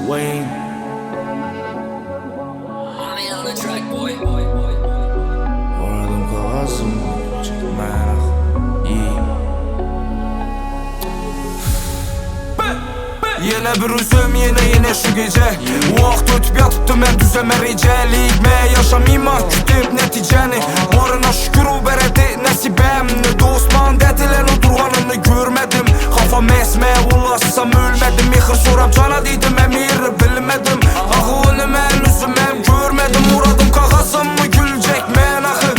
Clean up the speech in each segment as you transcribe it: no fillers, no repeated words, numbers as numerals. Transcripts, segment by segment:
Wayne. Money on the track, boy. Oradan kağızım çekmeyek iyi. Yine bir üzüm yine şu gece Vaxt ötüp yatıptı mən düzəməricəlikmə Yaşamayma kütüb nəticəni Varına şükür o verədi nəsibəmni Dostman dədilən o durğanını görmədim Xafam əsməyə ulaşsam ölmədim Mixir soram cana deydim əmir bilmədim Axı onu mən üzüməm görmədim Muradım qağasım mı gülecek mən axı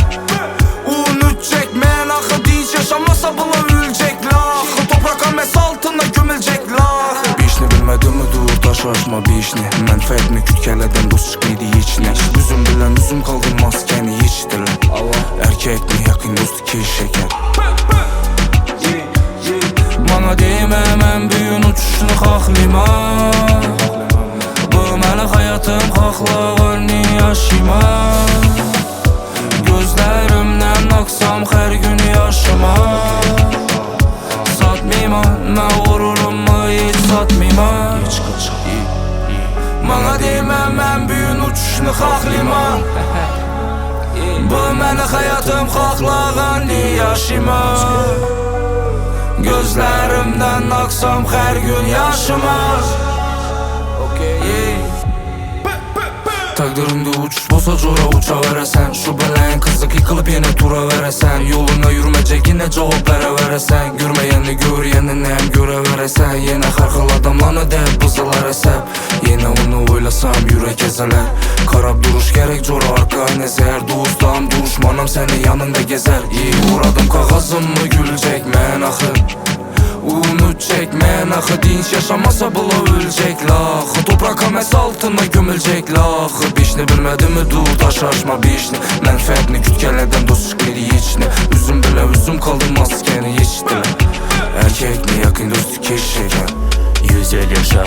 Unutacak mən axı Dinç yaşamasa bula ölecek laxı Toprağa məs altına gömülecek laxı Bilmədim mi dur daşlaşma bişni Mənfəətmi kütkələdən dost çıxmaydı hiçni Üzüm bilən üzüm qaldım maskəni içdilər Erkek mi yakın dost ki şeker Bana deyimə mən büyün uçuşunu xaxlima Bu mənə həyatım xaxlağını yaşıma Gözlərimdən aksam hər günü yaşıma Satmayma mən vururumu hiç satmayma Bana deyimə mən büyün uçuşunu xaxlima Bu mənə həyatım xaxlağını yaşıma Gözlərimdən aksam hər gün yaşıma Takdirinde uçuş bolsa cora uça verəsən Şu bələyin kızık yıkılıp yine tura verəsən Yoluna yürüməcək yine cavablara verəsən Görməyəni gör yeni nəyəm görə verəsən Yine xərxıl adamlarına deyib bızılar əsəb Yine onu oylasam yürək əzələr Karab duruş gerek cora arka nəzər Dostam duruşmanam səni yanında gezer Uğradım kağızım mı gülecek mən axı Unutacak mən axı Dinç yaşamasa bula ölecek laxı Toprağa məs altına gömülecek laxı Bişni bilmədim mi dur daşlaşma bişni Mənfəətni kütkələrdən dost çıxmaydı hiçni Üzüm bilə üzüm qaldım maskəni içdilər Erkek mi yakın dost ki şeker 100 yıl yaşa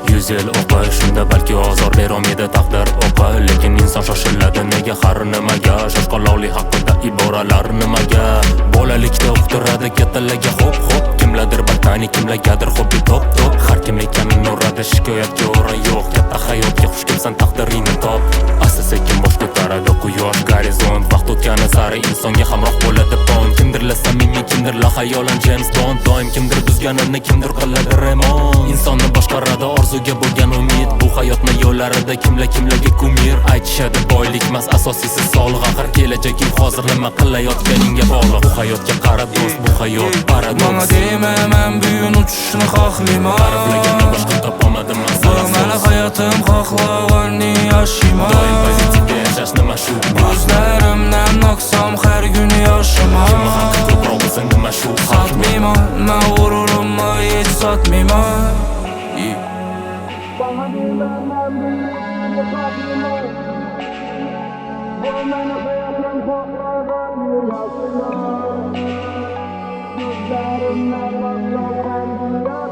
100 yıl oqa Shunda balki ozor berolmaydi taqdir oqa Lekin inson shoshiladi nega har nimaga Shoshqaloqlik haqida iboralar nimaga Bolalikda uqtiradi kattalarga hop hop Kimlardir batani kimlargadir hobbi top top Har kim ekanini uradi shikoyatga o'rin yo'q Katta hayotga xush kelsan taqdiringni top Asta sekin bosh ko'taradi quyosh gorizont Vaqt o'tgani sari insonga hamroh bo'ladi pon Kimdirlar samimiy kimdirlar xayolan James Bond Doim kimdir buzganini kimdir qiladi remont Insonni boshqaradi orzuga bo'lgan umid Bu hayotni yo'llarida kimlarga kumir Aytishadi boylik mas asosiysi sog'liq Axir kelajaging hozir nima qilayotganingga bog'liq Bu hayotga qara do'st bu hayot paradoks Bana deyimə mən büyün uçuşunu xaxlima Tariflagani boshqa topolmadim Bu mənə həyatım xaxlağını yaşıma Doim pozitivda yashash nima shu Gözlərimdən aksam hər günü yaşıma Kimni haqqi ko'proq bo'lsa nima shu Satmayma mən vururumu hiç satmayma Bana deyimə mən büyün uçuşunu xaxlima Bu mənə həyatım xaxlağını yaşıma Gözlərimdən aksam hər günü yaşıma